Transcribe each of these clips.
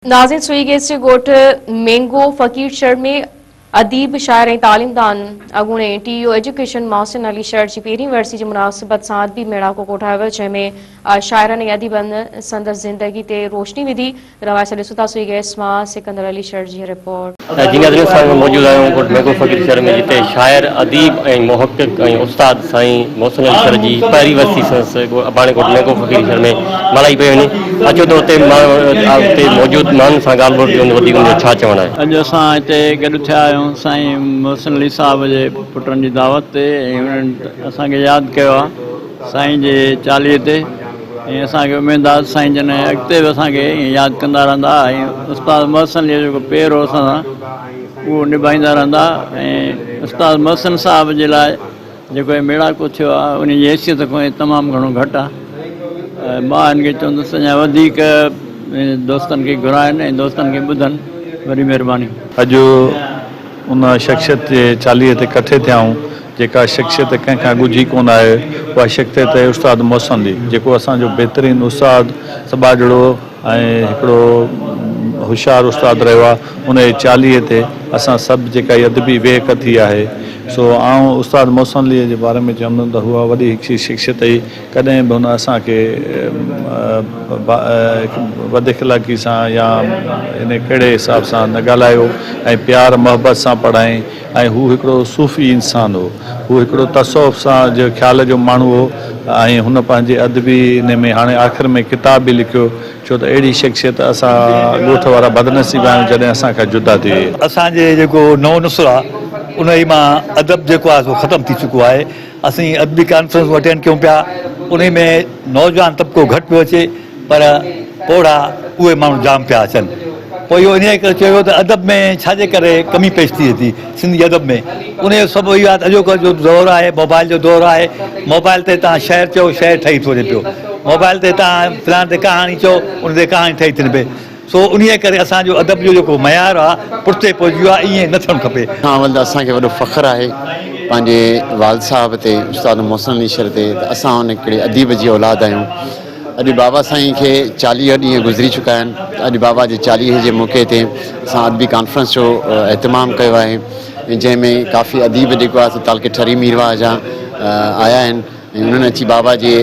नाज़िन सुईगेस गोठ मेंगो फकीर शहर में अदीब शायर ऐं तालीमदान अगूणे टीओ एजुकेशन मोहसिन अली शहर की पहिरीं वरसी की मुनासिबत सां अदबी मेड़ाको कोठायो वियो जंहिंमें शाइरनि ऐं अदीबनि संदसि ज़िंदगी ते रोशनी विधी। रवायत ॾिसो था सुईगेस मां सिकंदर अली शहर जी रिपोर्ट। मौजूद आहियूं कोट मेंगो फकीर शहर में, जिते शाइर अदीब ऐं मुहक़िक़ ऐं उस्ताद साईं मोहसिन अली शहर जी पहिरीं वरसी अबाणे कोट मेंगो फकीर शहर में मल्हाई पई वञे। अचो त उते मौजूद माण्हुनि सां ॻाल्हि ॿोल कयूं, वधीक उनजो छा चवणु आहे। अॼु असां हिते गॾु थिया आहियूं साईं मोहसिन अली साहिब जे पुटनि जी दावत ते, ऐं उन्हनि असांखे यादि कयो आहे साईं जे चालीहे ते। ऐं असांखे उमेदु आहे साईं जन अॻिते बि असांखे यादि कंदा रहंदा, ऐं उस्ताद मोहसिन अली जो जेको पेर हो असां उहो निभाईंदा रहंदा। ऐं उस्ताद मोहसिन साहिब जे लाइ जेको मेड़ाको थियो आहे उन जी हैसियत खां तमामु घणो घटि आहे। मां हिनखे चवंदुसि अञा वधीक दोस्तनि खे घुराइनि ऐं दोस्तनि खे ॿुधनि। वॾी महिरबानी। अॼु उन शख़्सियत जे चालीहे ते कठे थिया आहियूं जेका शख़्सियत कंहिंखां ॻुझी कोन आहे। उहा शख़्सियत आहे उस्ताद मोहसिन अली, जेको असांजो बहितरीनु उस्ताद सभा जहिड़ो ऐं हिकिड़ो होशियारु उस्ताद रहियो आहे। उन जे चालीहे ते असां सभु जेका अदबी वेख थी आहे, सो आउं उस्ताद मोहसिन अलीअ जे बारे में चवंदुमि त उहा वॾी हिकु शख़्सियत हुई। कॾहिं बि हुन असांखे वध इख़लाक़ी सां या इन कहिड़े हिसाब सां न ॻाल्हायो ऐं प्यार मोहबत सां पढ़ाई। ऐं हू हिकिड़ो सूफ़ी इंसान हो, हू हिकिड़ो तसौफ़ सां जो ख़्याल जो माण्हू हो। ऐं हुन पंहिंजे अदबी इन में हाणे आख़िर में किताब बि लिखियो, छो त अहिड़ी शख़्सियत असां ॻोठ वारा बदनसीब आहियूं जॾहिं असांखां जुदा थी वई। असांजे जेको नओं नुस्ख़ो आहे उन ई मां अदब जेको आहे सो ख़तमु थी चुको आहे। असीं अदबी कॉन्फ्रेंस अटेंड कयूं पिया, उन में नौजवान तबिको घटि पियो अचे, पर पोड़ा उहे माण्हू जाम पिया अचनि। पोइ इहो इन करे चयो त अदब में छाजे करे कमी पेश थिए थी सिंधी अदब में। उन जो सभु इहो आहे, अॼोकल्ह जो दौरु आहे मोबाइल जो दौरु आहे। मोबाइल ते तव्हां शहर चओ शहर ठही थो वञे पियो, मोबाइल ते तव्हां फिलहाल ते कहाणी चओ उन ते कहाणी ठही थी पए। सो उन करे असांजो अदब जो जेको मयारु आहे पुठिते पहुची वियो आहे, ईअं न थियणु खपे। अवल त असांखे वॾो फ़ख़्रु आहे पंहिंजे वाल साहिब ते, उस्ताद मोहसिन अली शहर ते, त असां उन हिकिड़े अदीब जी औलाद आहियूं। अॼु बाबा साईं खे 40 ॾींहं गुज़री चुका आहिनि। अॼु बाबा जे 40 जे मौक़े ते असां अदबी कॉन्फ्रेंस जो एहतमाम कयो आहे, जंहिंमें काफ़ी अदीब जेको आहे तालके ठरी मीरवा जा आया आहिनि। ऐं उन्हनि अची बाबा जे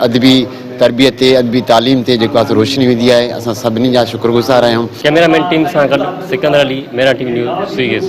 अदबी तरबियत ते, अदबी तालीम ते जेको आहे रोशनी विधी आहे। असां सभिनी जा शुक्रगुज़ार आहियूं। कैमरामैन टीम सां गॾु सिकंदर अली, मेरा टीवी न्यूज़ सुईगेस।